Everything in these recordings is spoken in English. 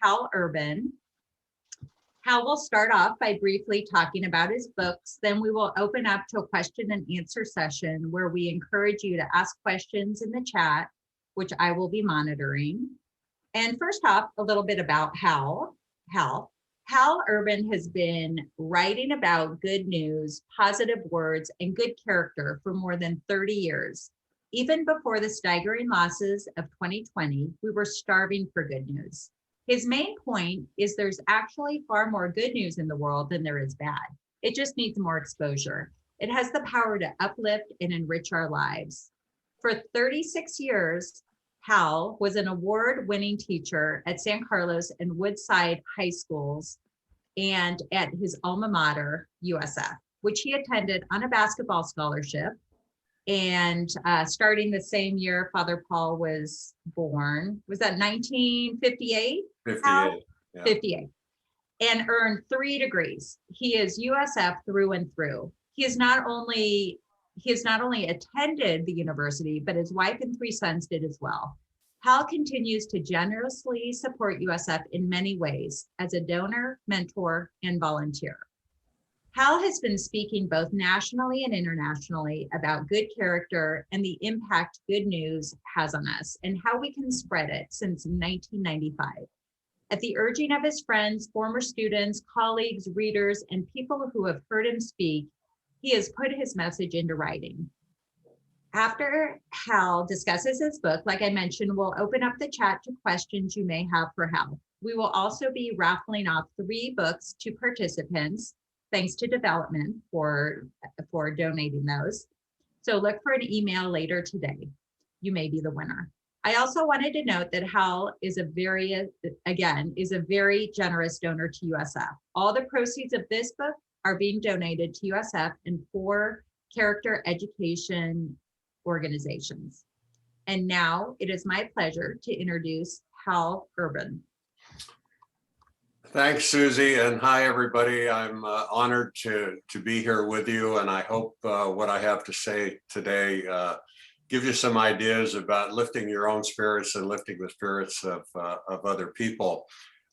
Hal Urban. Hal will start off by briefly talking about his books. Then we will open up to a question and answer session where we encourage you to ask questions in the chat, which I will be monitoring. And first off, a little bit about Hal. Hal Urban has been writing about good news, positive words, and good character for more than 30 years. Even before the staggering losses of 2020, we were starving for good news. His main point is there's actually far more good news in the world than there is bad. It just needs more exposure. It has the power to uplift and enrich our lives. For 36 years, Hal was an award-winning teacher at San Carlos and Woodside High Schools and at his alma mater, USF, which he attended on a basketball scholarship. And starting the same year Father Paul was born, was that 1958? 58. Yeah. 58. And earned 3 degrees. He is USF through and through. He has not only attended the university, but his wife and 3 sons did as well. Hal continues to generously support USF in many ways as a donor, mentor, and volunteer. Hal has been speaking both nationally and internationally about good character and the impact good news has on us and how we can spread it since 1995. At the urging of his friends, former students, colleagues, readers, and people who have heard him speak, he has put his message into writing. After Hal discusses his book, like I mentioned, we'll open up the chat to questions you may have for Hal. We will also be raffling off 3 books to participants, thanks to development for donating those. So look for an email later today. You may be the winner. I also wanted to note that Hal is a very generous donor to USF. All the proceeds of this book are being donated to USF and 4 character education organizations. And now it is my pleasure to introduce Hal Urban. Thanks, Susie, and hi, everybody. I'm honored to be here with you, and I hope what I have to say today gives you some ideas about lifting your own spirits and lifting the spirits of other people.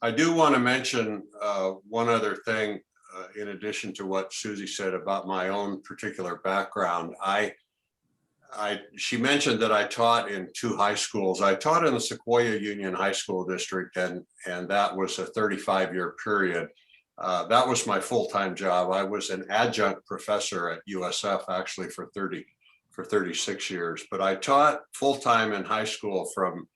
I do want to mention one other thing in addition to what Susie said about my own particular background. She mentioned that I taught in 2 high schools. I taught in the Sequoia Union High School District, and that was a 35-year period. That was my full-time job. I was an adjunct professor at USF actually for 36 years, but I taught full-time in high school from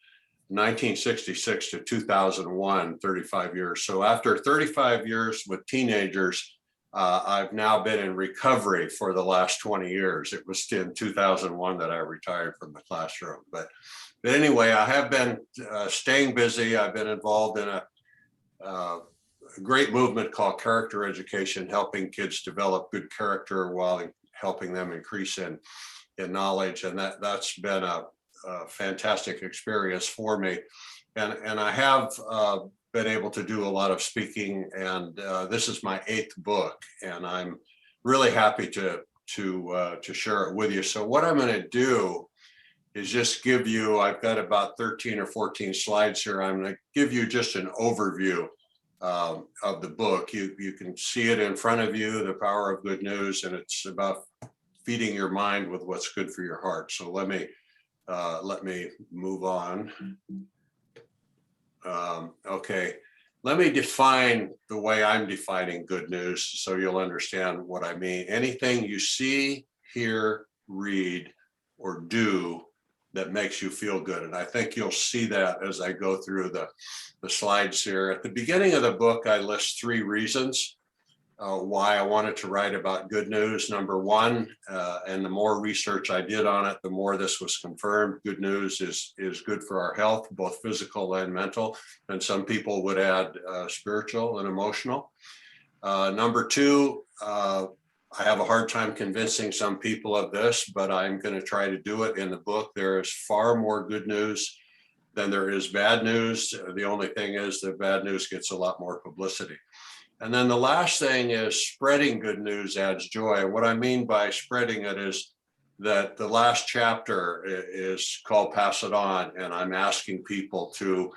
1966 to 2001, 35 years. So after 35 years with teenagers, I've now been in recovery for the last 20 years. It was in 2001 that I retired from the classroom. But anyway, I have been staying busy. I've been involved in a great movement called character education, helping kids develop good character while helping them increase in knowledge. And that's been a fantastic experience for me. And I have been able to do a lot of speaking, and this is my 8th book, and I'm really happy to share it with you. So what I'm going to do is just give you, I've got about 13 or 14 slides here. I'm going to give you just an overview of the book. You can see it in front of you, The Power of Good News, and it's about feeding your mind with what's good for your heart. So let me move on. Okay, let me define the way I'm defining good news so you'll understand what I mean. Anything you see, hear, read, or do that makes you feel good. And I think you'll see that as I go through the slides here. At the beginning of the book, I list 3 reasons why I wanted to write about good news. Number 1, and the more research I did on it, the more this was confirmed. Good news is good for our health, both physical and mental. And some people would add spiritual and emotional. Number 2, I have a hard time convincing some people of this, but I'm going to try to do it in the book. There is far more good news than there is bad news. The only thing is that bad news gets a lot more publicity. And then the last thing is spreading good news adds joy. What I mean by spreading it is that the last chapter is called Pass It On, and I'm asking people to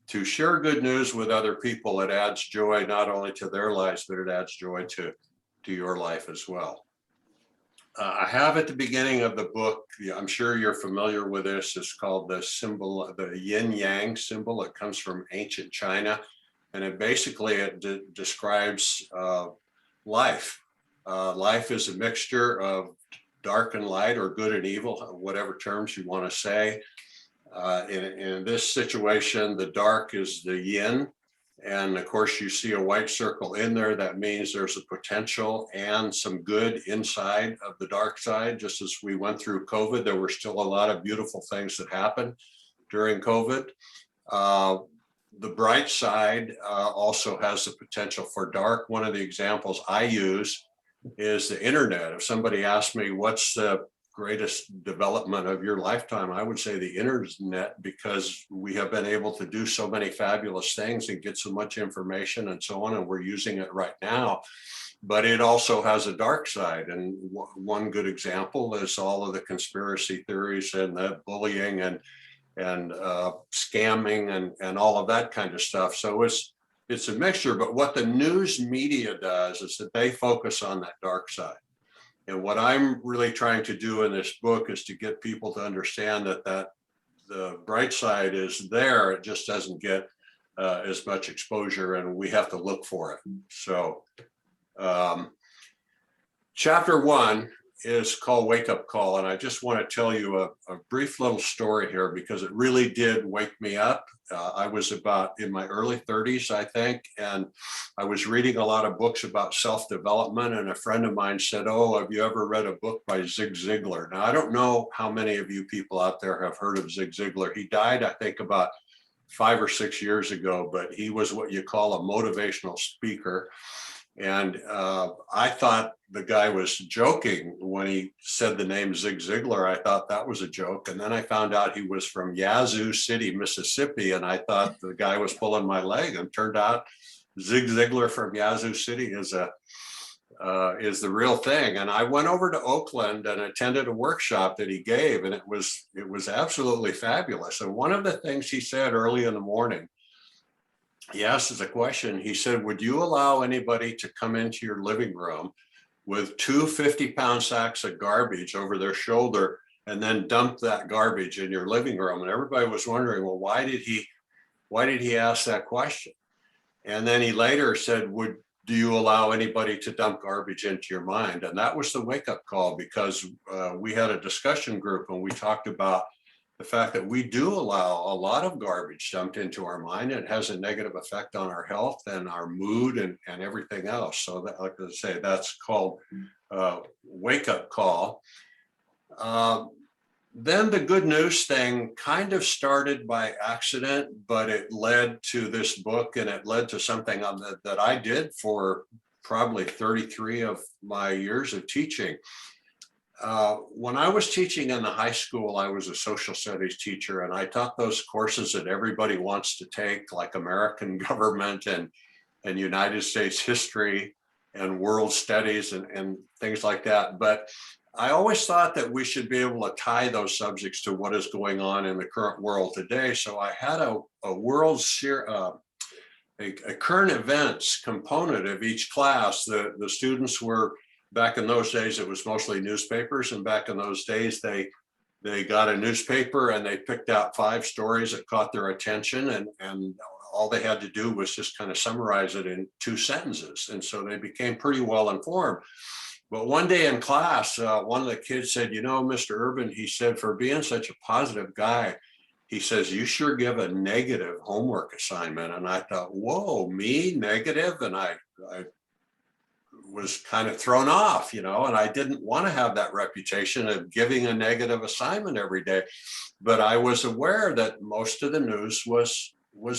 to share good news with other people. It adds joy not only to their lives, but it adds joy to your life as well. I have at the beginning of the book, I'm sure you're familiar with this, it's called the symbol, the yin yang symbol. It comes from ancient China, and it basically describes life. Life is a mixture of dark and light, or good and evil, whatever terms you want to say. In this situation, the dark is the yin. And of course, you see a white circle in there. That means there's a potential and some good inside of the dark side. Just as we went through COVID, there were still a lot of beautiful things that happened during COVID. The bright side also has the potential for dark. One of the examples I use is the internet. If somebody asked me, what's the greatest development of your lifetime, I would say the internet, because we have been able to do so many fabulous things and get so much information and so on, and we're using it right now. But it also has a dark side. And one good example is all of the conspiracy theories and the bullying and scamming and all of that kind of stuff. So it's a mixture, but what the news media does is that they focus on that dark side. And what I'm really trying to do in this book is to get people to understand that the bright side is there. It just doesn't get as much exposure, and we have to look for it. So chapter 1 is called Wake Up Call. And I just want to tell you a brief little story here, because it really did wake me up. I was about in my early 30s, I think, and I was reading a lot of books about self-development, and a friend of mine said, oh, have you ever read a book by Zig Ziglar? Now, I don't know how many of you people out there have heard of Zig Ziglar. He died, I think, about 5 or 6 years ago, but he was what you call a motivational speaker. And I thought the guy was joking when he said the name Zig Ziglar. I thought that was a joke. And then I found out he was from Yazoo City, Mississippi. And I thought the guy was pulling my leg. And turned out Zig Ziglar from Yazoo City is the real thing. And I went over to Oakland and attended a workshop that he gave. And it was absolutely fabulous. And one of the things he said early in the morning, he asked us a question. He said, would you allow anybody to come into your living room with 2 50-pound sacks of garbage over their shoulder and then dump that garbage in your living room? And everybody was wondering, well, why did he ask that question? And then he later said, do you allow anybody to dump garbage into your mind? And that was the wake-up call, because we had a discussion group and we talked about the fact that we do allow a lot of garbage dumped into our mind. It has a negative effect on our health and our mood and everything else. So that, like I say, that's called wake-up call. Then the good news thing kind of started by accident, but it led to this book, and it led to something that I did for probably 33 of my years of teaching. When I was teaching in the high school, I was a social studies teacher, and I taught those courses that everybody wants to take, like American government and United States history and world studies and things like that. But I always thought that we should be able to tie those subjects to what is going on in the current world today. So I had a current events component of each class. The students were, back in those days, it was mostly newspapers. And back in those days, they got a newspaper and they picked out 5 stories that caught their attention. And all they had to do was just kind of summarize it in 2 sentences. And so they became pretty well informed. But one day in class, one of the kids said, you know, Mr. Urban, he said, for being such a positive guy, he says, you sure give a negative homework assignment. And I thought, whoa, me, negative? And I was kind of thrown off, you know, and I didn't want to have that reputation of giving a negative assignment every day. But I was aware that most of the news was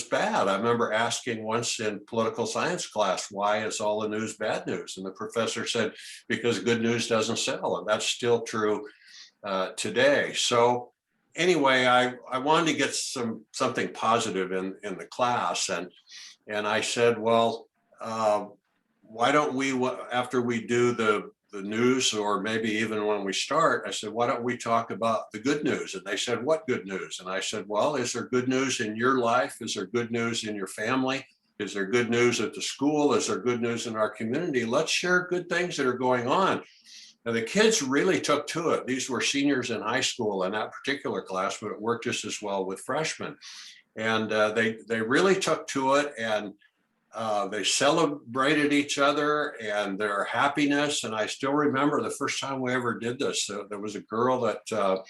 bad. I remember asking once in political science class, why is all the news bad news? And the professor said, because good news doesn't sell. And that's still true today. So anyway, I wanted to get something positive in the class. And I said, well, why don't we, after we do the the news, or maybe even when we start, I said, why don't we talk about the good news? And they said, what good news? And I said, well, is there good news in your life? Is there good news in your family? Is there good news at the school? Is there good news in our community? Let's share good things that are going on. And the kids really took to it. These were seniors in high school in that particular class, but it worked just as well with freshmen. And they really took to it, and they celebrated each other and their happiness. And I still remember the first time we ever did this. There was a girl that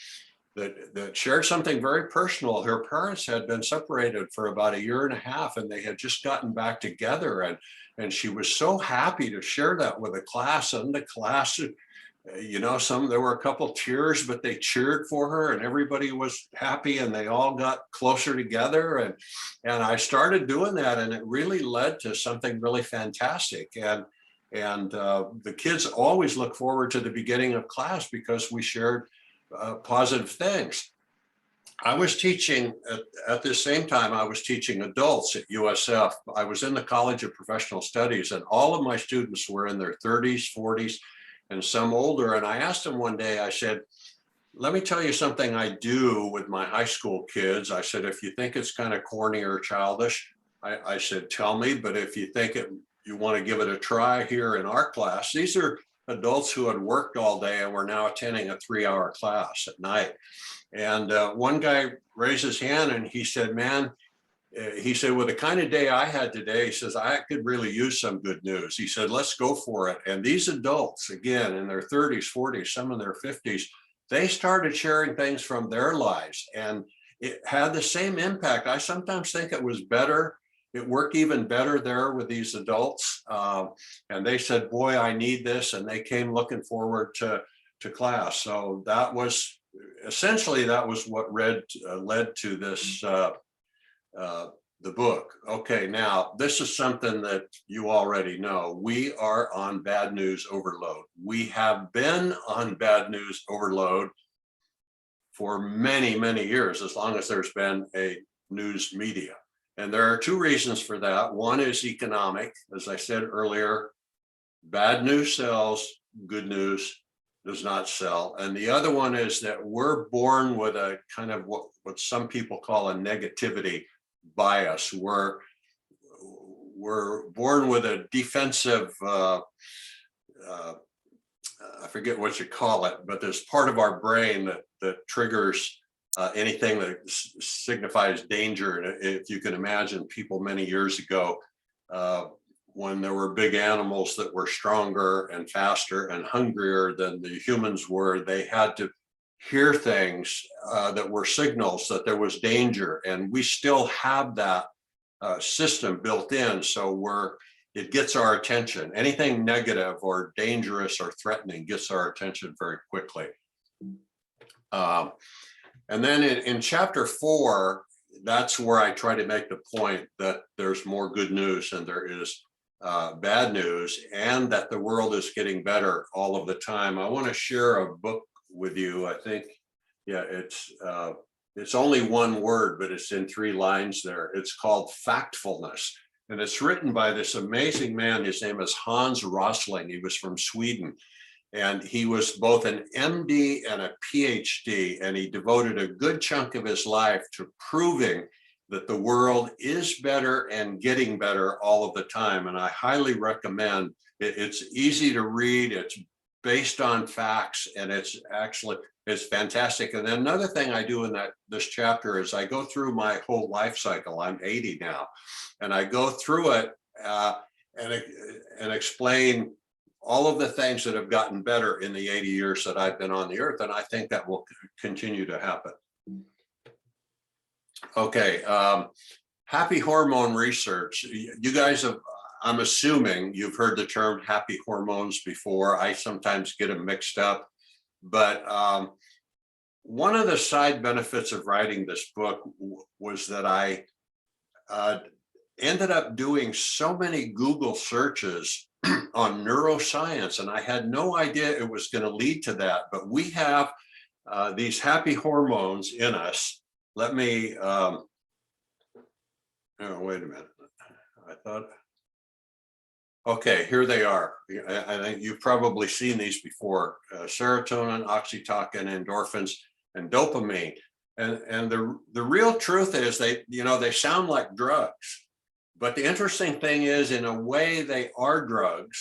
shared something very personal. Her parents had been separated for about 1.5 years, and they had just gotten back together. And she was so happy to share that with the class. And the class, you know, there were a couple tears, but they cheered for her, and everybody was happy, and they all got closer together. And I started doing that, and it really led to something really fantastic. And the kids always look forward to the beginning of class because we shared positive things. I was teaching at the same time, I was teaching adults at USF. I was in the College of Professional Studies, and all of my students were in their 30s, 40s, and some older. And I asked them one day, I said, let me tell you something I do with my high school kids. I said, if you think it's kind of corny or childish, I said, tell me. But if you think you want to give it a try here in our class, these are adults who had worked all day and were now attending a 3-hour class at night. And one guy raised his hand and he said, man, he said, with the kind of day I had today, he says, I could really use some good news. He said, let's go for it. And these adults, again, in their 30s, 40s, some in their 50s, they started sharing things from their lives, and it had the same impact. I sometimes think it was better. It worked even better there with these adults. And they said, boy, I need this. And they came looking forward to class. So that was essentially, that was what led to this, the book. Okay, now this is something that you already know. We are on bad news overload. We have been on bad news overload for many, many years, as long as there's been a news media. And there are two reasons for that. One is economic. As I said earlier, bad news sells, good news does not sell. And the other one is that we're born with a kind of what some people call a negativity bias. We're born with a defensive, I forget what you call it, but there's part of our brain that triggers anything that signifies danger. And if you can imagine people many years ago, when there were big animals that were stronger and faster and hungrier than the humans were, they had to hear things that were signals that there was danger. And we still have that system built in. So it gets our attention. Anything negative or dangerous or threatening gets our attention very quickly. And then in chapter 4, that's where I try to make the point that there's more good news than there is bad news, and that the world is getting better all of the time. I want to share a book with you. I think, yeah, it's only one word, but it's in 3 lines there. It's called Factfulness. And it's written by this amazing man. His name is Hans Rosling. He was from Sweden. And he was both an MD and a PhD. And he devoted a good chunk of his life to proving that the world is better and getting better all of the time. And I highly recommend it. It's easy to read. It's based on facts, and it's fantastic. And then another thing I do in this chapter is I go through my whole life cycle. I'm 80 now, and I go through it and explain all of the things that have gotten better in the 80 years that I've been on the earth. And I think that will continue to happen. Okay, happy hormone research. You guys have, I'm assuming you've heard the term happy hormones before. I sometimes get them mixed up, but one of the side benefits of writing this book was that I ended up doing so many Google searches on neuroscience, and I had no idea it was going to lead to that. But we have these happy hormones in us. Let me, oh, wait a minute. I thought, Okay, here they are. I think you've probably seen these before. Serotonin, oxytocin, endorphins, and dopamine. And the real truth is they sound like drugs. But the interesting thing is, in a way, they are drugs.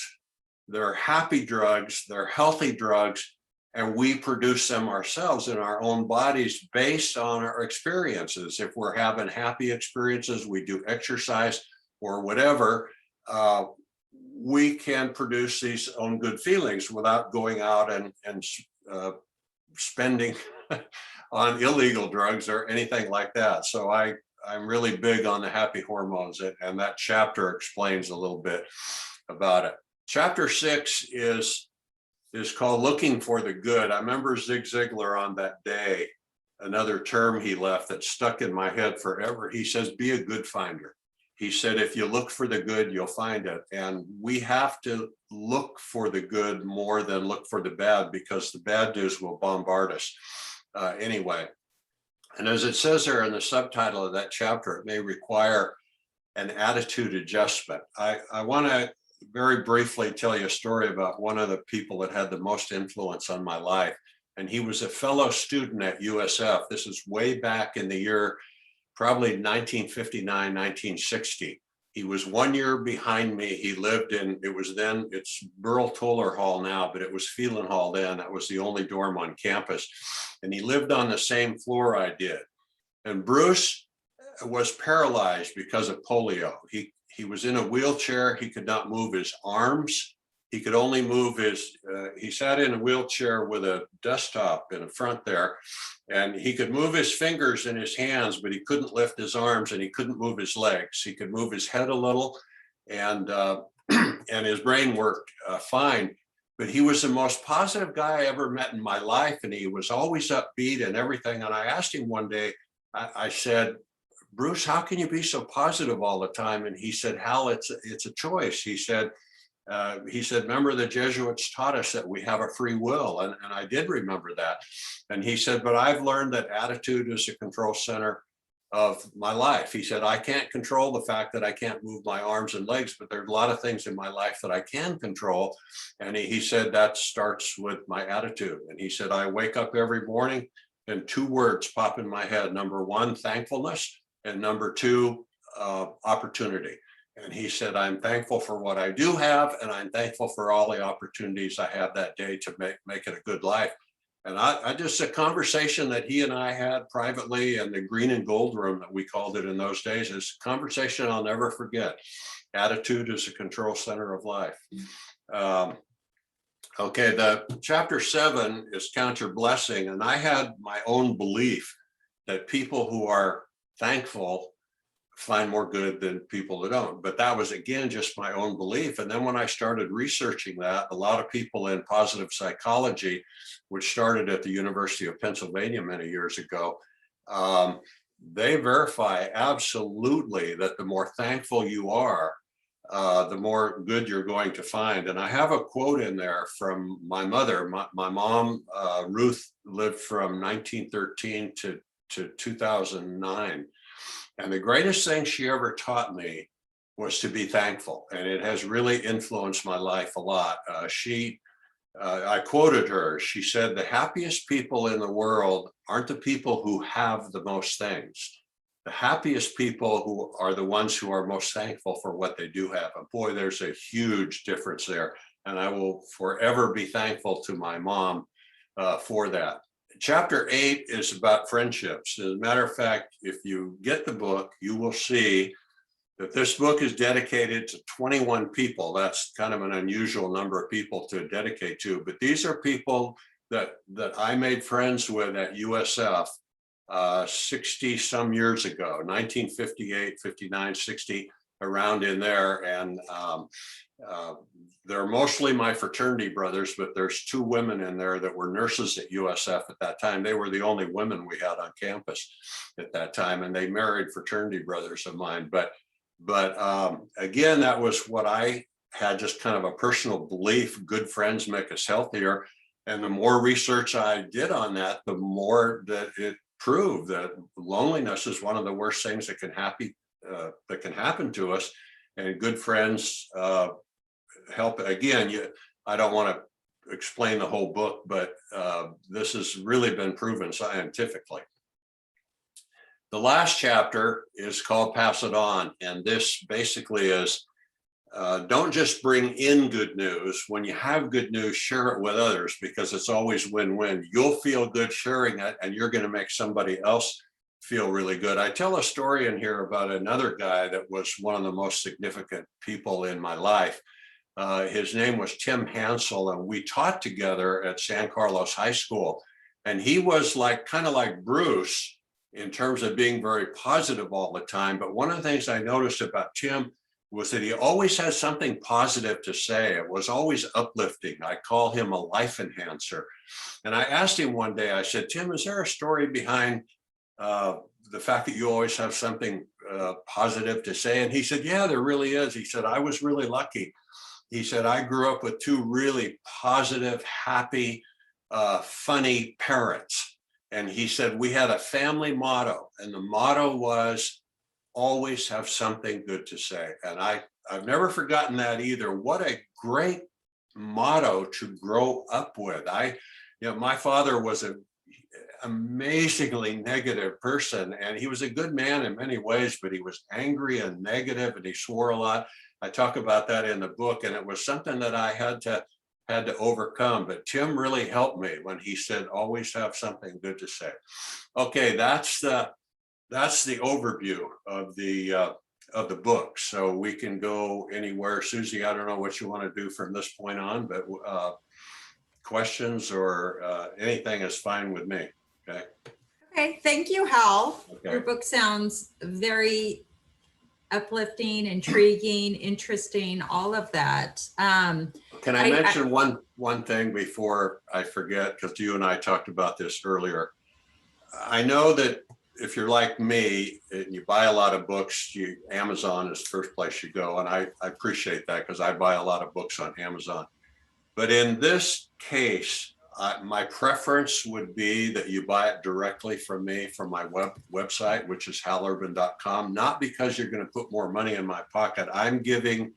They're happy drugs, they're healthy drugs, and we produce them ourselves in our own bodies based on our experiences. If we're having happy experiences, we do exercise or whatever, we can produce these own good feelings without going out and spending on illegal drugs or anything like that. So I'm really big on the happy hormones, and that chapter explains a little bit about it. Chapter 6 is called Looking for the Good. I remember Zig Ziglar on that day, another term he left that stuck in my head forever. He says, be a good finder. He said, if you look for the good, you'll find it. And we have to look for the good more than look for the bad, because the bad news will bombard us anyway. And as it says there in the subtitle of that chapter, it may require an attitude adjustment. I want to very briefly tell you a story about one of the people that had the most influence on my life. And he was a fellow student at USF. This is way back in the year, probably 1959, 1960. He was 1 year behind me. He lived in, it's Burl Toller Hall now, but it was Phelan Hall then. That was the only dorm on campus. And he lived on the same floor I did. And Bruce was paralyzed because of polio. He was in a wheelchair. He could not move his arms. He could only move he sat in a wheelchair with a desktop in the front there, and he could move his fingers and his hands, but he couldn't lift his arms, and he couldn't move his legs. He could move his head a little, and his brain worked fine. But he was the most positive guy I ever met in my life, and he was always upbeat and everything. And I asked him one day, I said, Bruce, how can you be so positive all the time? And he said, Hal, it's a choice. He said, remember the Jesuits taught us that we have a free will. And I did remember that. And he said, but I've learned that attitude is the control center of my life. He said, I can't control the fact that I can't move my arms and legs, but there's a lot of things in my life that I can control. And he said, that starts with my attitude. And he said, I wake up every morning and two words pop in my head. Number one, thankfulness. And number two, opportunity. And he said, I'm thankful for what I do have, and I'm thankful for all the opportunities I had that day to make it a good life. And I just, a conversation that he and I had privately in the green and gold room that we called it in those days, is a conversation I'll never forget. Attitude is a control center of life. Okay, the chapter 7 is Count Your Blessing. And I had my own belief that people who are thankful find more good than people that don't. But that was, again, just my own belief. And then when I started researching that, a lot of people in positive psychology, which started at the University of Pennsylvania many years ago, they verify absolutely that the more thankful you are, the more good you're going to find. And I have a quote in there from my mother. My mom, Ruth, lived from 1913 to 2009. And the greatest thing she ever taught me was to be thankful. And it has really influenced my life a lot. I quoted her. She said, the happiest people in the world aren't the people who have the most things. The happiest people who are the ones who are most thankful for what they do have. And boy, there's a huge difference there. And I will forever be thankful to my mom for that. Chapter 8 is about friendships. As a matter of fact, if you get the book, you will see that this book is dedicated to 21 people. That's kind of an unusual number of people to dedicate to, but these are people that I made friends with at USF 60 some years ago, 1958, 59, 60, around in there. And they're mostly my fraternity brothers, but there's two women in there that were nurses at USF at that time. They were the only women we had on campus at that time, and they married fraternity brothers of mine. But again, that was what I had, just kind of a personal belief. Good friends make us healthier. And the more research I did on that, the more that it proved that loneliness is one of the worst things that can happen to us. And good friends help. Again, I don't want to explain the whole book, but this has really been proven scientifically. The last chapter is called Pass It On. And this basically is, don't just bring in good news. When you have good news, share it with others, because it's always win-win. You'll feel good sharing it, and you're going to make somebody else feel really good. I tell a story in here about another guy that was one of the most significant people in my life. His name was Tim Hansel, and we taught together at San Carlos High School. And he was kind of like Bruce in terms of being very positive all the time. But one of the things I noticed about Tim was that he always has something positive to say. It was always uplifting. I call him a life enhancer. And I asked him one day, I said, Tim, is there a story behind the fact that you always have something positive to say? And he said, yeah, there really is. He said, I was really lucky. He said, I grew up with two really positive, happy, funny parents. And he said, we had a family motto, and the motto was, always have something good to say. And I've never forgotten that either. What a great motto to grow up with. My father was an amazingly negative person, and he was a good man in many ways, but he was angry and negative, and he swore a lot. I talk about that in the book, and it was something that I had to overcome. But Tim really helped me when he said, always have something good to say. Okay, that's the overview of the book. So we can go anywhere. Susie, I don't know what you want to do from this point on, but questions or anything is fine with me. Okay. Okay, thank you, Hal. Okay. Your book sounds very uplifting, intriguing, interesting, all of that. Can I mention one thing before I forget, because you and I talked about this earlier. I know that if you're like me and you buy a lot of books, Amazon is the first place you go. And I appreciate that, because I buy a lot of books on Amazon. But in this case, my preference would be that you buy it directly from me, from my website, which is halurban.com, not because you're going to put more money in my pocket. I'm giving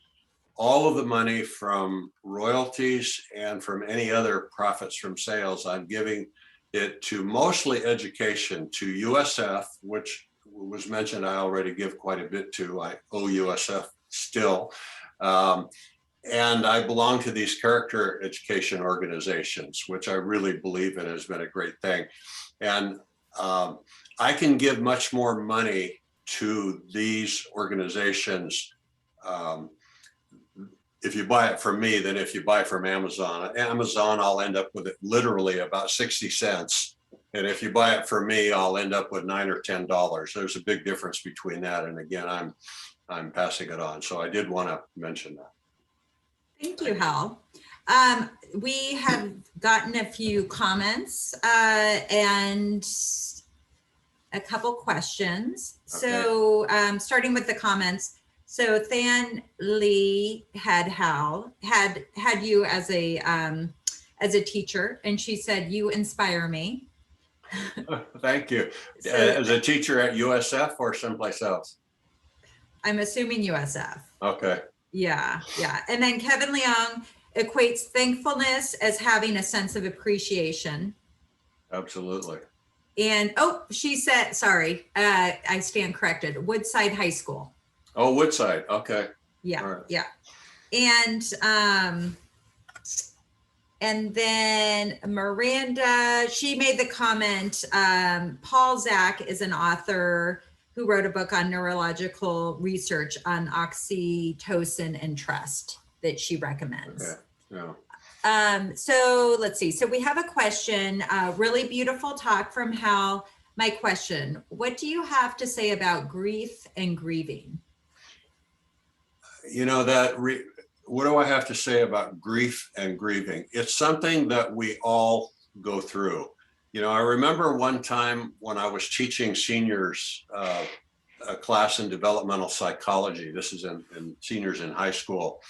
all of the money from royalties and from any other profits from sales. I'm giving it to mostly education, to USF, which was mentioned. I already give quite a bit to. I owe USF still. And I belong to these character education organizations, which I really believe in has been a great thing. And I can give much more money to these organizations if you buy it from me than if you buy from Amazon. Amazon, I'll end up with it literally about 60 cents. And if you buy it from me, I'll end up with $9 or $10. There's a big difference between that. And again, I'm passing it on. So I did want to mention that. Thank you, Hal. We have gotten a few comments and a couple questions. Okay. So starting with the comments. So Than Lee had you as a teacher, and she said, you inspire me. Thank you. So, as a teacher at USF or someplace else? I'm assuming USF. Okay. Yeah. And then Kevin Leong equates thankfulness as having a sense of appreciation. Absolutely. And she said, sorry, I stand corrected. Woodside High School. Oh, Woodside. Okay. Yeah. Right. Yeah. And then Miranda, she made the comment, Paul Zak is an author who wrote a book on neurological research on oxytocin and trust that she recommends. Okay. Yeah. So let's see. So we have a question, really beautiful talk from Hal. My question, what do you have to say about grief and grieving? What do I have to say about grief and grieving? It's something that we all go through. I remember one time when I was teaching seniors a class in developmental psychology. This is in seniors in high school.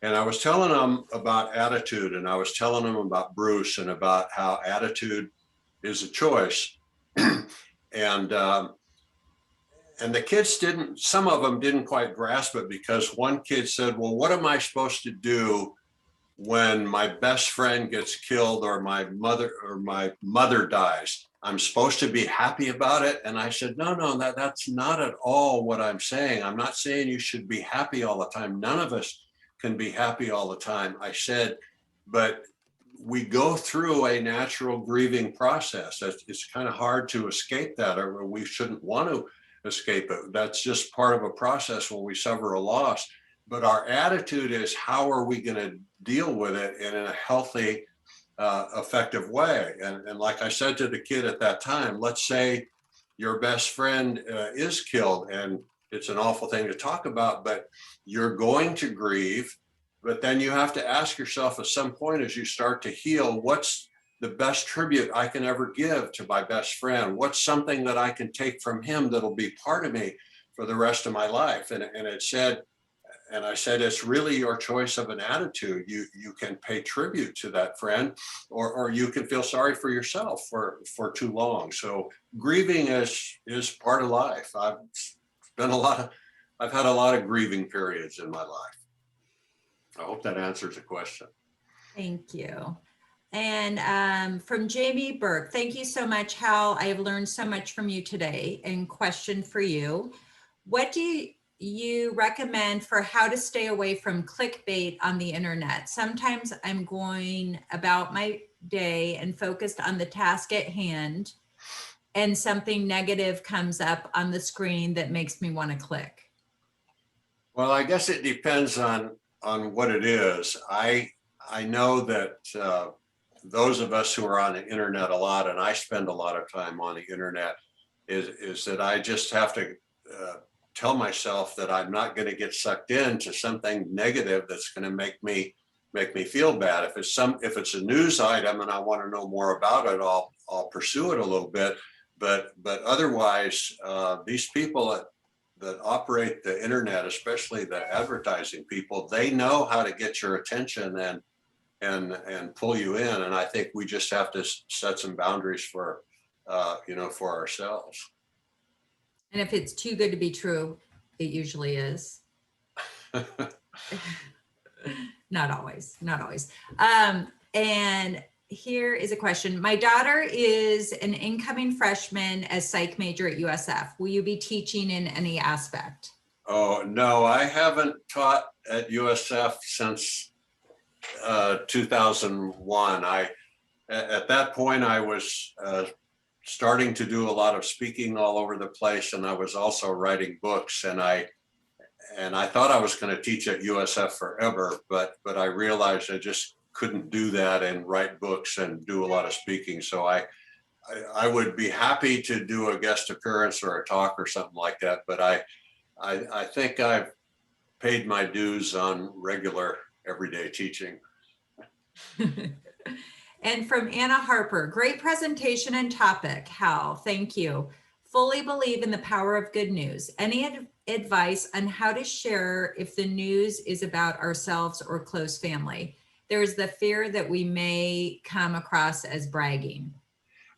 And I was telling them about attitude, and I was telling them about Bruce and about how attitude is a choice. And the kids didn't, some of them didn't quite grasp it, because one kid said, well, what am I supposed to do when my best friend gets killed or my mother dies? I'm supposed to be happy about it. And I said, no, that's not at all what I'm saying. I'm not saying you should be happy all the time. None of us can be happy all the time. I said, but we go through a natural grieving process. It's kind of hard to escape that, or we shouldn't want to escape it. That's just part of a process when we suffer a loss. But our attitude is, how are we going to deal with it in a healthy, effective way? And like I said to the kid at that time, let's say your best friend is killed, and it's an awful thing to talk about, but you're going to grieve. But then you have to ask yourself at some point, as you start to heal, what's the best tribute I can ever give to my best friend? What's something that I can take from him that'll be part of me for the rest of my life? And it said, and I said, it's really your choice of an attitude. You can pay tribute to that friend, or you can feel sorry for yourself for too long. So grieving is part of life. I've had a lot of grieving periods in my life. I hope that answers the question. Thank you. And from Jamie Burke, thank you so much, Hal. I have learned so much from you today. And question for you, what do you recommend for how to stay away from clickbait on the internet? Sometimes I'm going about my day and focused on the task at hand, and something negative comes up on the screen that makes me want to click. Well, I guess it depends on what it is. I know that those of us who are on the internet a lot, and I spend a lot of time on the internet, is that I just have to tell myself that I'm not going to get sucked into something negative that's going to make me feel bad. If it's a news item and I want to know more about it, I'll pursue it a little bit. But otherwise, these people that operate the internet, especially the advertising people, they know how to get your attention and pull you in. And I think we just have to set some boundaries for ourselves. And if it's too good to be true, it usually is. Not always. And here is a question. My daughter is an incoming freshman as psych major at USF. Will you be teaching in any aspect? Oh, no, I haven't taught at USF since 2001. At that point, I was starting to do a lot of speaking all over the place, and I was also writing books. And I thought I was going to teach at USF forever, but I realized I just couldn't do that and write books and do a lot of speaking. So I would be happy to do a guest appearance or a talk or something like that. But I think I've paid my dues on regular everyday teaching. And from Anna Harper, great presentation and topic, Hal, thank you. Fully believe in the power of good news. Any advice on how to share if the news is about ourselves or close family? There is the fear that we may come across as bragging.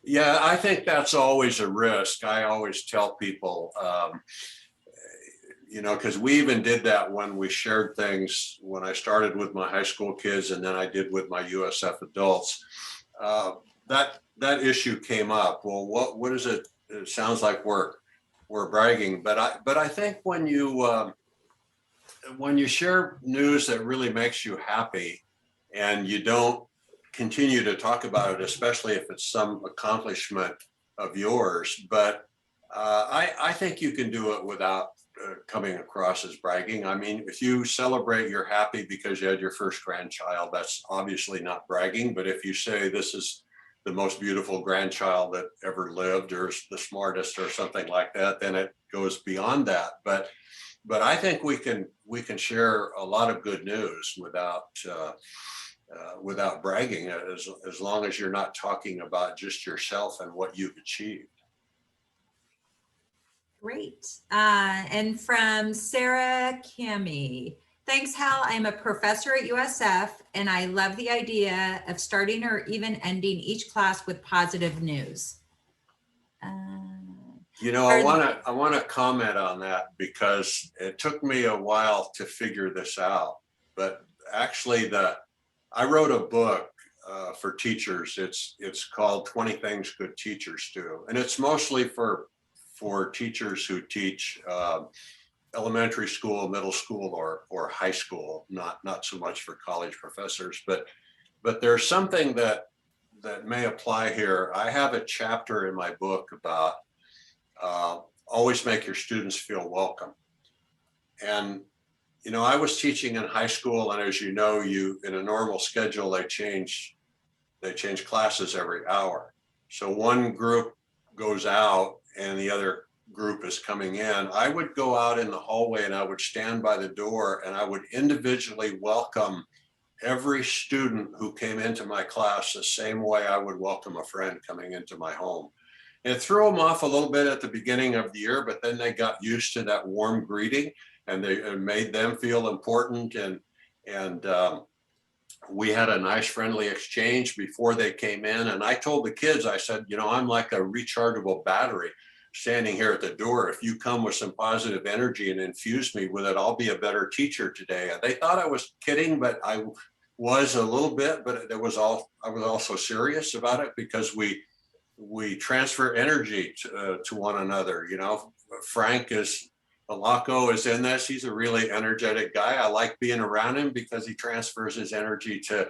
Yeah, I think that's always a risk. I always tell people, because we even did that when we shared things when I started with my high school kids, and then I did with my USF adults. That issue came up. Well, what is it? It sounds like we're bragging, but I think when you share news that really makes you happy, and you don't continue to talk about it, especially if it's some accomplishment of yours, but I think you can do it without coming across as bragging. I mean, if you celebrate you're happy because you had your first grandchild, that's obviously not bragging. But if you say this is the most beautiful grandchild that ever lived, or the smartest, or something like that, then it goes beyond that. But I think we can share a lot of good news without bragging, as long as you're not talking about just yourself and what you've achieved. Great. And from Sarah Cami, thanks, Hal. I'm a professor at USF, and I love the idea of starting or even ending each class with positive news. You know, I want to comment on that because it took me a while to figure this out. But actually, I wrote a book for teachers. It's called 20 Things Good Teachers Do, and it's mostly for teachers who teach elementary school, middle school, or high school. Not so much for college professors, but there's something that may apply here. I have a chapter in my book about always make your students feel welcome. And, you know, I was teaching in high school, and as you know, in a normal schedule, they change classes every hour. So one group goes out and the other group is coming in. I would go out in the hallway and I would stand by the door and I would individually welcome every student who came into my class the same way I would welcome a friend coming into my home. It threw them off a little bit at the beginning of the year, but then they got used to that warm greeting, and it made them feel important. And we had a nice friendly exchange before they came in. And I told the kids, I said, you know, I'm like a rechargeable battery standing here at the door. If you come with some positive energy and infuse me with it, I'll be a better teacher today. And they thought I was kidding, but I was a little bit, but I was also serious about it, because we transfer energy to one another. You know, Frank Alaco is in this. He's a really energetic guy. I like being around him because he transfers his energy to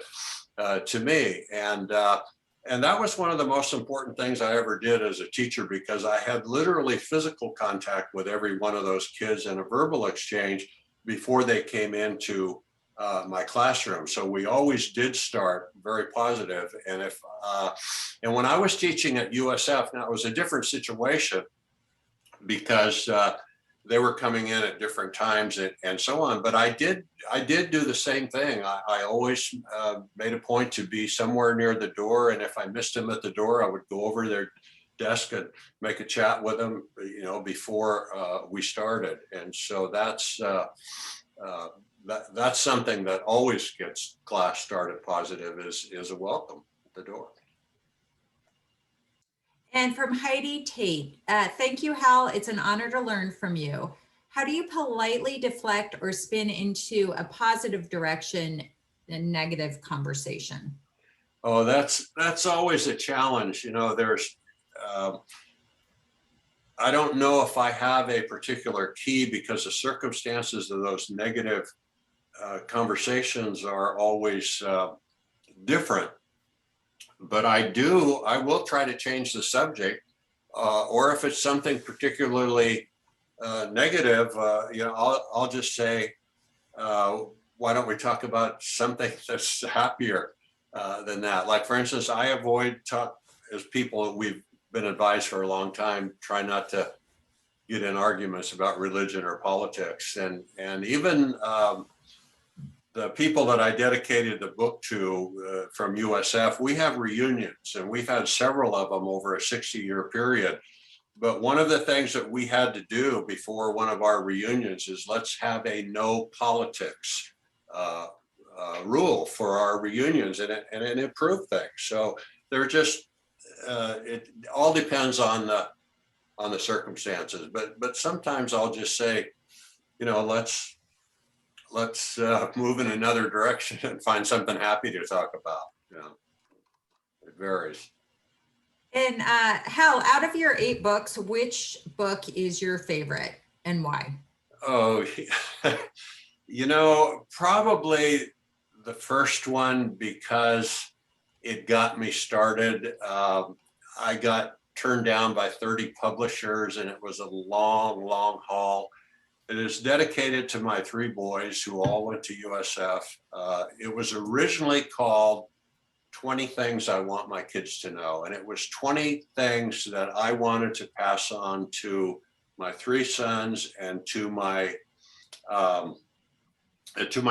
me. And that was one of the most important things I ever did as a teacher, because I had literally physical contact with every one of those kids in a verbal exchange before they came into my classroom. So we always did start very positive. And and when I was teaching at USF, now it was a different situation, because they were coming in at different times and so on. But I did do the same thing. I always made a point to be somewhere near the door. And if I missed them at the door, I would go over their desk and make a chat with them, you know, before we started. And so that's something that always gets class started positive, is a welcome at the door. And from Heidi Tate, thank you, Hal. It's an honor to learn from you. How do you politely deflect or spin into a positive direction a negative conversation? Oh, that's always a challenge. You know, I don't know if I have a particular key, because the circumstances of those negative conversations are always different. But I will try to change the subject, or if it's something particularly negative, you know, I'll just say, why don't we talk about something that's happier than that? Like, for instance, I avoid as people, we've been advised for a long time, try not to get in arguments about religion or politics. And even the people that I dedicated the book to from USF, we have reunions, and we've had several of them over a 60-year period. But one of the things that we had to do before one of our reunions is let's have a no politics rule for our reunions, and it improved things. So they're just, it all depends on the circumstances. But sometimes I'll just say, you know, let's move in another direction and find something happy to talk about. You know, it varies. And Hal, out of your 8 books, which book is your favorite and why? Oh, you know, probably the first one, because it got me started. I got turned down by 30 publishers, and it was a long, long haul. It is dedicated to my 3 boys who all went to USF. It was originally called 20 Things I Want My Kids to Know. And it was 20 things that I wanted to pass on to my 3 sons and to my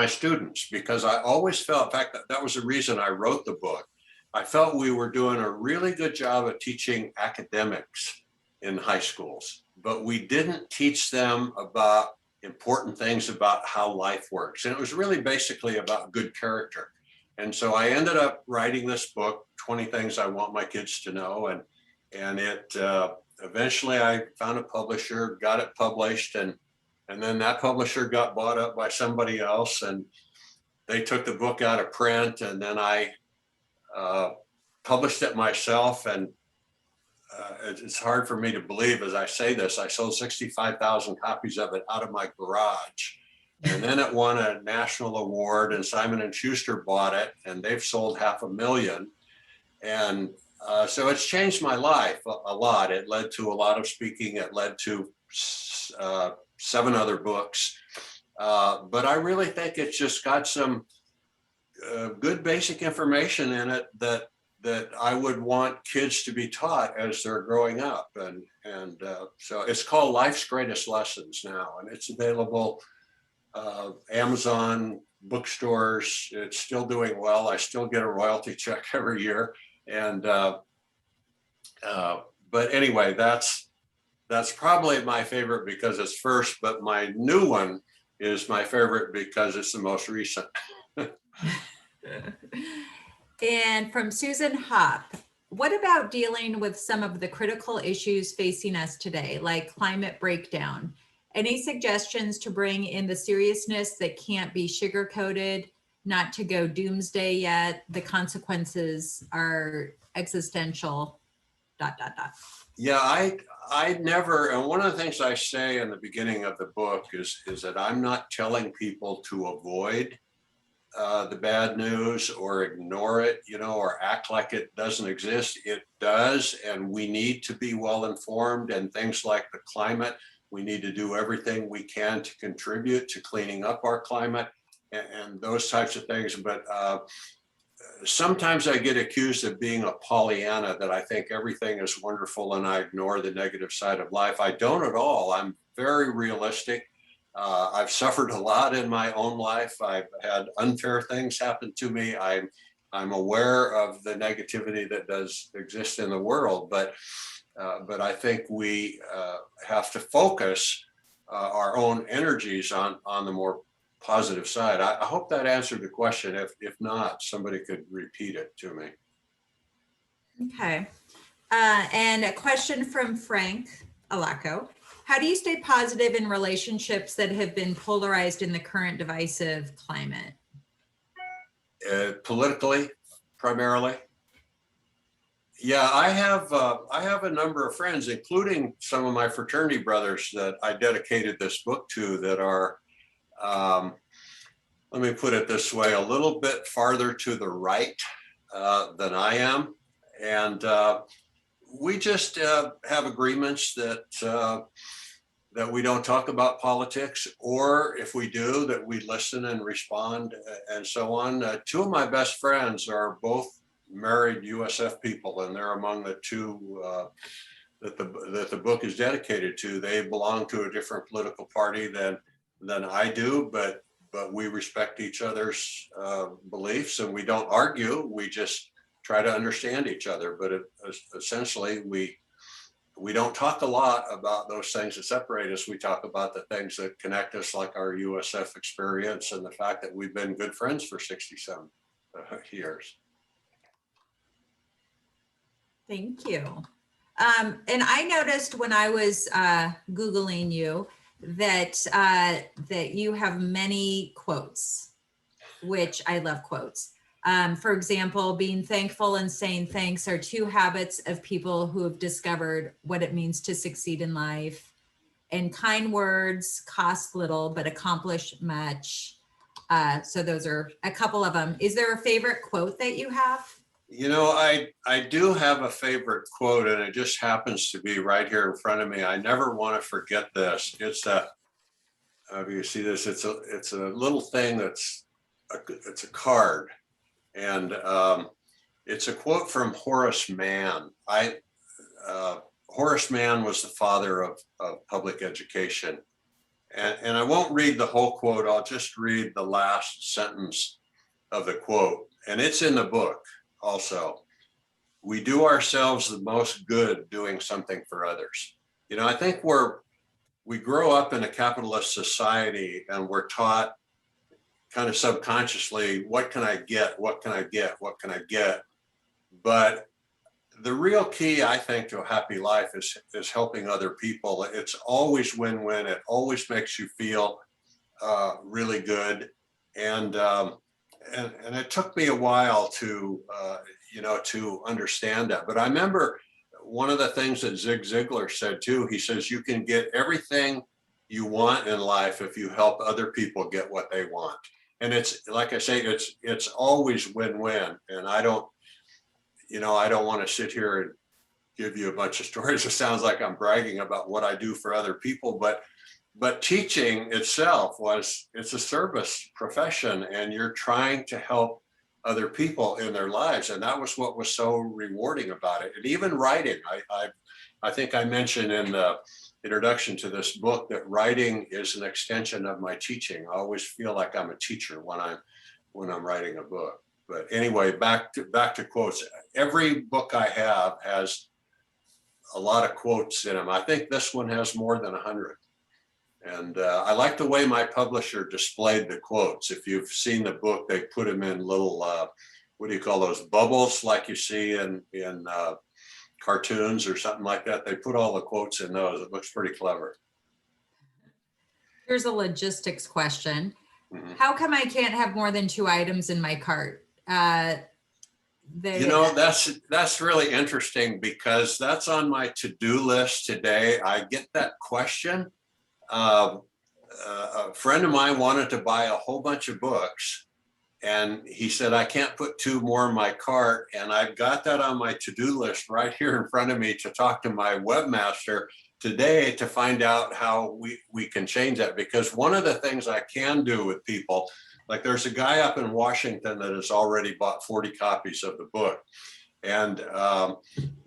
students, because I always felt, in fact, that was the reason I wrote the book. I felt we were doing a really good job of teaching academics in high schools, but we didn't teach them about important things about how life works. And it was really basically about good character. And so I ended up writing this book, 20 Things I Want My Kids to Know. And it eventually I found a publisher, got it published, and then that publisher got bought up by somebody else, and they took the book out of print, and then I published it myself. And it's hard for me to believe as I say this, I sold 65,000 copies of it out of my garage. And then it won a national award, and Simon and Schuster bought it, and they've sold 500,000. And so it's changed my life a lot. It led to a lot of speaking. It led to 7 other books. But I really think it's just got some good basic information in it that I would want kids to be taught as they're growing up. And so it's called Life's Greatest Lessons now, and it's available Amazon, bookstores. It's still doing well. I still get a royalty check every year. And but anyway, that's probably my favorite because it's first, but my new one is my favorite because it's the most recent. And from Susan Hopp, what about dealing with some of the critical issues facing us today, like climate breakdown? Any suggestions to bring in the seriousness that can't be sugar-coated, not to go doomsday yet? The consequences are existential, ... Yeah, I never, and one of the things I say in the beginning of the book is that I'm not telling people to avoid the bad news or ignore it, or act like it doesn't exist. It does, and we need to be well informed. And things like the climate, we need to do everything we can to contribute to cleaning up our climate and those types of things. But sometimes I get accused of being a Pollyanna, that I think everything is wonderful and I ignore the negative side of life. I don't at all. I'm very realistic. I've suffered a lot in my own life. I've had unfair things happen to me. I'm aware of the negativity that does exist in the world, but I think we have to focus our own energies on the more positive side. I hope that answered the question. If not, somebody could repeat it to me. Okay. And a question from Frank Alaco. How do you stay positive in relationships that have been polarized in the current divisive climate? Politically, primarily. Yeah, I have a number of friends, including some of my fraternity brothers, that I dedicated this book to, that are, let me put it this way, a little bit farther to the right than I am. And we just have agreements that we don't talk about politics, or if we do, that we listen and respond and so on. 2 of my best friends are both married USF people, and they're among the 2 that the book is dedicated to. They belong to a different political party than I do, but we respect each other's beliefs, and we don't argue. We just try to understand each other. But essentially, we don't talk a lot about those things that separate us. We talk about the things that connect us, like our USF experience and the fact that we've been good friends for 67 years. Thank you. And I noticed when I was Googling you that you have many quotes, which I love quotes. For example, being thankful and saying thanks are 2 habits of people who have discovered what it means to succeed in life. And kind words cost little, but accomplish much. So those are a couple of them. Is there a favorite quote that you have? I do have a favorite quote, and it just happens to be right here in front of me. I never want to forget this. It's you see this, it's a little thing it's a card. And it's a quote from Horace Mann. Horace Mann was the father of public education. And I won't read the whole quote. I'll just read the last sentence of the quote. And it's in the book also. We do ourselves the most good doing something for others. I think we grow up in a capitalist society, and we're taught kind of subconsciously, what can I get? What can I get? What can I get? But the real key, I think, to a happy life is helping other people. It's always win-win. It always makes you feel really good. And it took me a while to, to understand that. But I remember one of the things that Zig Ziglar said too, he says, you can get everything you want in life if you help other people get what they want. And it's, like I say, it's always win-win. And I don't want to sit here and give you a bunch of stories. It sounds like I'm bragging about what I do for other people, but teaching itself it's a service profession, and you're trying to help other people in their lives. And that was what was so rewarding about it. And even writing, I think I mentioned in the introduction to this book that writing is an extension of my teaching. I always feel like I'm a teacher when I'm writing a book. But anyway, back to quotes. Every book I have has a lot of quotes in them. I think this one has more than 100. And I like the way my publisher displayed the quotes. If you've seen the book, they put them in little, what do you call those, bubbles like you see in cartoons or something like that. They put all the quotes in those. It looks pretty clever. Here's a logistics question. Mm-hmm. How come I can't have more than 2 items in my cart? That's really interesting, because that's on my to-do list today. I get that question. A friend of mine wanted to buy a whole bunch of books, and he said, I can't put 2 more in my cart. And I've got that on my to-do list right here in front of me to talk to my webmaster today to find out how we can change that. Because one of the things I can do with people, like there's a guy up in Washington that has already bought 40 copies of the book. And the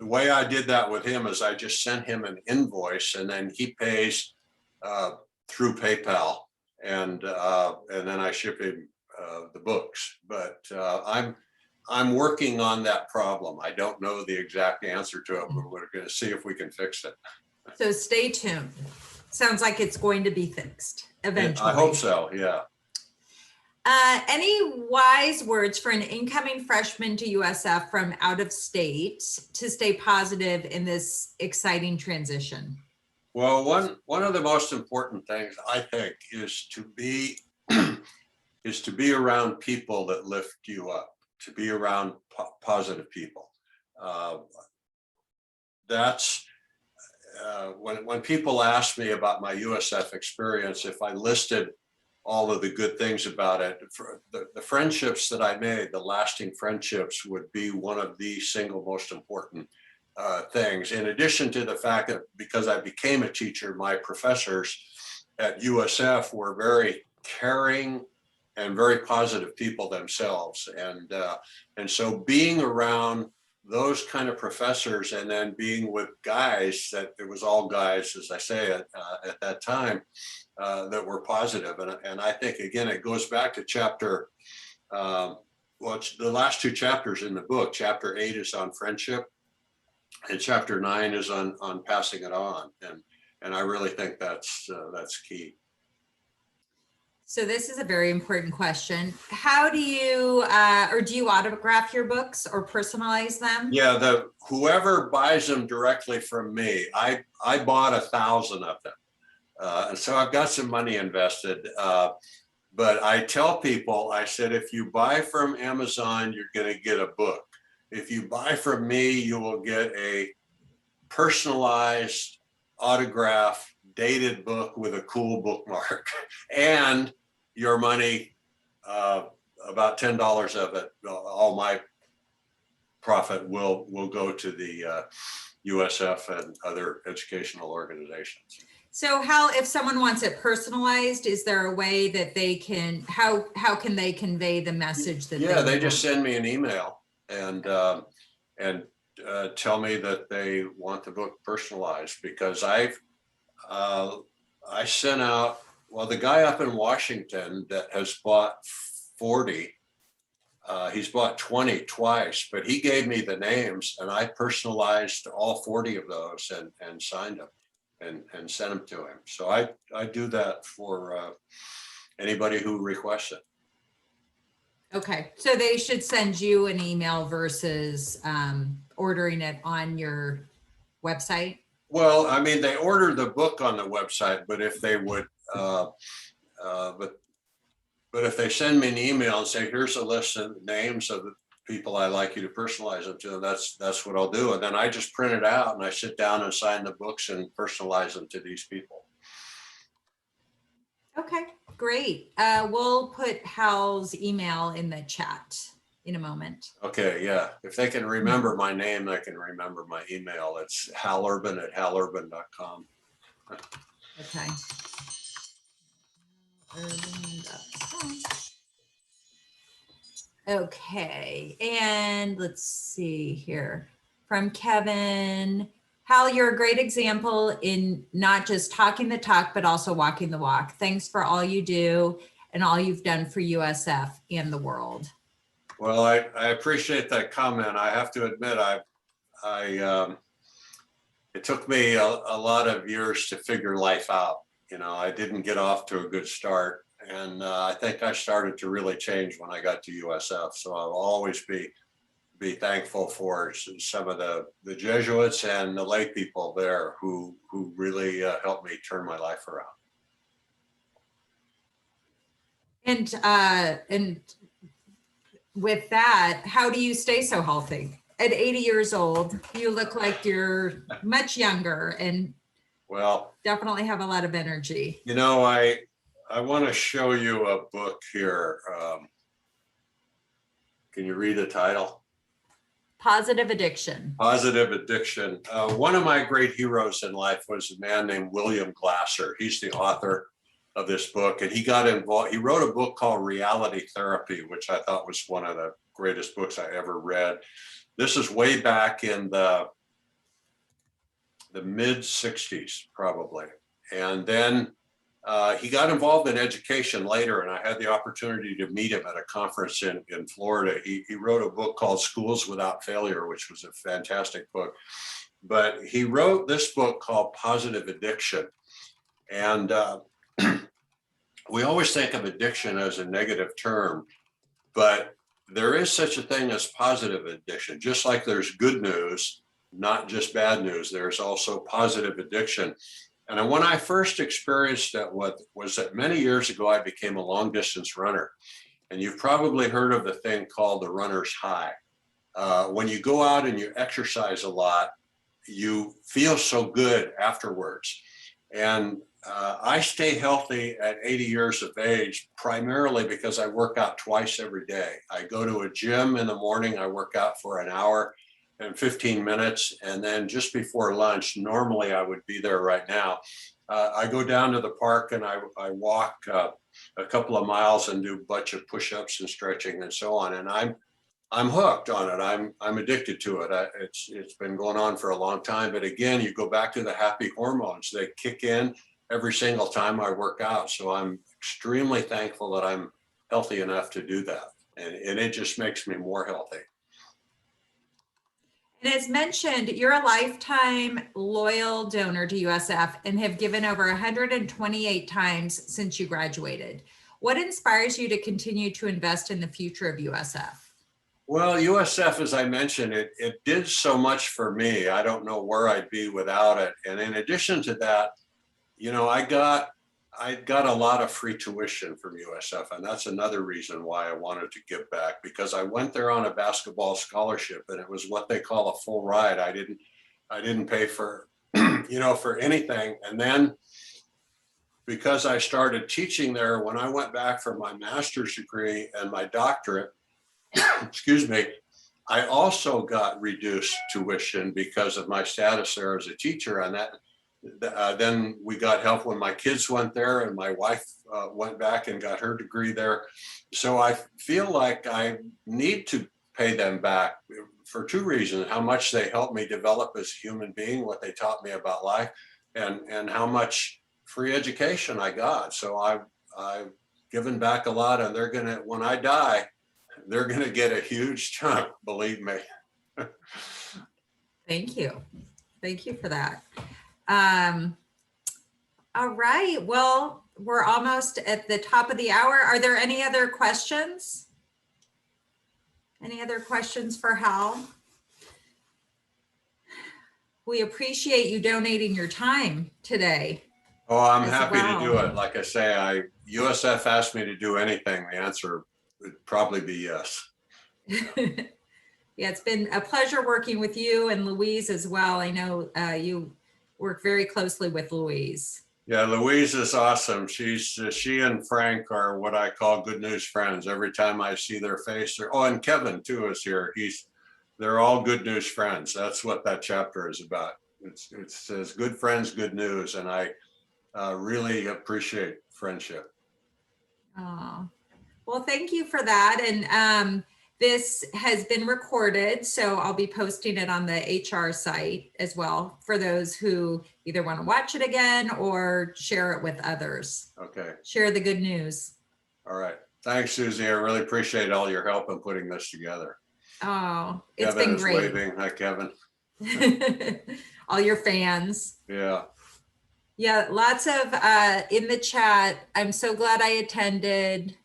way I did that with him is I just sent him an invoice, and then he pays through PayPal, and then I ship him the books. But I'm working on that problem. I don't know the exact answer to it, but we're going to see if we can fix it. So stay tuned. Sounds like it's going to be fixed eventually. I hope so, yeah. Any wise words for an incoming freshman to USF from out of state to stay positive in this exciting transition? Well, one of the most important things, I think, is to be around people that lift you up, to be around positive people. That's when people ask me about my USF experience, if I listed all of the good things about it, the friendships that I made, the lasting friendships, would be one of the single most important things. In addition to the fact that because I became a teacher, my professors at USF were very caring and very positive people themselves. And so being around those kind of professors, and then being with guys, that it was all guys, as I say, at that time, that were positive. And I think, again, it goes back to chapter, it's the last 2 chapters in the book. Chapter 8 is on friendship, and chapter 9 is on passing it on. And I really think that's key. So this is a very important question. How do you, or do you autograph your books or personalize them? Yeah, whoever buys them directly from me, I bought 1,000 of them. And so I've got some money invested. But I tell people, I said, if you buy from Amazon, you're going to get a book. If you buy from me, you will get a personalized, autograph, dated book with a cool bookmark. And your money, about $10 of it, all my profit will go to the USF and other educational organizations. So Hal, if someone wants it personalized, is there a way that they can, how can they convey the message that they just send me an email and tell me that they want the book personalized, because I sent out, well, the guy up in Washington that has bought 40, he's bought 20 twice, but he gave me the names, and I personalized all 40 of those and signed them and sent them to him. So I do that for anybody who requests it. Okay, so they should send you an email versus ordering it on your website? Well, I mean, they order the book on the website, but if they would, but if they send me an email and say, here's a list of names of the people I like you to personalize them to, that's what I'll do. And then I just print it out and I sit down and sign the books and personalize them to these people. Okay, great. We'll put Hal's email in the chat in a moment. Okay, yeah. If they can remember my name, they can remember my email. It's halurban@halurban.com. Okay. Urban.com. Okay, and let's see here from Kevin. Hal, you're a great example in not just talking the talk, but also walking the walk. Thanks for all you do and all you've done for USF and the world. Well, I appreciate that comment. I have to admit, it took me a lot of years to figure life out. You know, I didn't get off to a good start. And I think I started to really change when I got to USF. So I'll always be thankful for some of the Jesuits and the lay people there who really helped me turn my life around. And with that, how do you stay so healthy? At 80 years old, you look like you're much younger and well, definitely have a lot of energy. You know, I want to show you a book here. Can you read the title? Positive Addiction. Positive Addiction. One of my great heroes in life was a man named William Glasser. He's the author of this book, and he got involved. He wrote a book called Reality Therapy, which I thought was one of the greatest books I ever read. This is way back in the mid 60s, probably. And then he got involved in education later, and I had the opportunity to meet him at a conference in Florida. He wrote a book called Schools Without Failure, which was a fantastic book. But he wrote this book called Positive Addiction. And we always think of addiction as a negative term, but there is such a thing as positive addiction. Just like there's good news, not just bad news, there's also positive addiction. And when I first experienced it, was that many years ago, I became a long distance runner. And you've probably heard of the thing called the runner's high. When you go out and you exercise a lot, you feel so good afterwards. And I stay healthy at 80 years of age, primarily because I work out twice every day. I go to a gym in the morning, I work out for an hour and 15 minutes. And then just before lunch, normally I would be there right now. I go down to the park and I walk a couple of miles and do a bunch of push-ups and stretching and so on. And I'm hooked on it. I'm addicted to it. It's been going on for a long time. But again, you go back to the happy hormones. They kick in every single time I work out. So I'm extremely thankful that I'm healthy enough to do that. And it just makes me more healthy. And as mentioned, you're a lifetime loyal donor to USF and have given over 128 times since you graduated. What inspires you to continue to invest in the future of USF? Well, USF, as I mentioned, it did so much for me. I don't know where I'd be without it. And in addition to that, you know, I got a lot of free tuition from USF, and that's another reason why I wanted to give back, because I went there on a basketball scholarship, and it was what they call a full ride. I didn't pay for, for anything. And then because I started teaching there, when I went back for my master's degree and my doctorate, excuse me, I also got reduced tuition because of my status there as a teacher. And that then we got help when my kids went there, and my wife went back and got her degree there. So I feel like I need to pay them back for two reasons: how much they helped me develop as a human being, what they taught me about life, and how much free education I got. So I've given back a lot, and they're gonna, when I die, they're gonna get a huge chunk, believe me. Thank you. Thank you for that. All right. Well, we're almost at the top of the hour. Are there any other questions? Any other questions for Hal? We appreciate you donating your time today. Oh, I'm as happy to do well. it. Like I say, USF asked me to do anything. The answer would probably be yes. Yeah, it's been a pleasure working with you and Louise as well. I know you work very closely with Louise. Yeah, Louise is awesome. She and Frank are what I call good news friends. Every time I see their face, oh, and Kevin too is here. They're all good news friends. That's what that chapter is about. It says good friends, good news, and I really appreciate friendship. Oh, well, thank you for that. And this has been recorded, so I'll be posting it on the HR site as well for those who either want to watch it again or share it with others. Okay. Share the good news. All right. Thanks, Susie. I really appreciate all your help in putting this together. Oh, it's Kevin been is great. waving. Hi, Kevin. All your fans. Yeah. Yeah, lots of in the chat. I'm so glad I attended.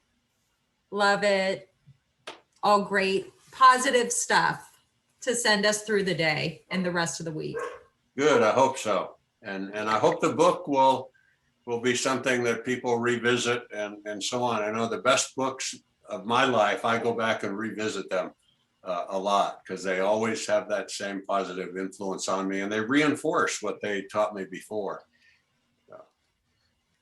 Love it. All great, positive stuff to send us through the day and the rest of the week. Good. I hope so. And I hope the book will be something that people revisit and so on. I know the best books of my life, I go back and revisit them a lot because they always have that same positive influence on me and they reinforce what they taught me before.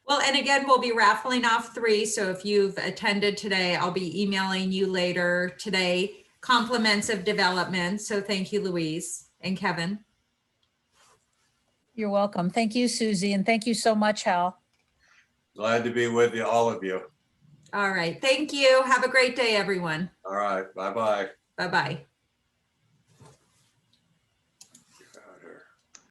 Well, and again, we'll be raffling off 3. So if you've attended today, I'll be emailing you later today, compliments of development. So thank you, Louise and Kevin. You're welcome. Thank you, Susie. And thank you so much, Hal. Glad to be with you, all of you. All right. Thank you. Have a great day, everyone. All right. Bye-bye. Bye-bye.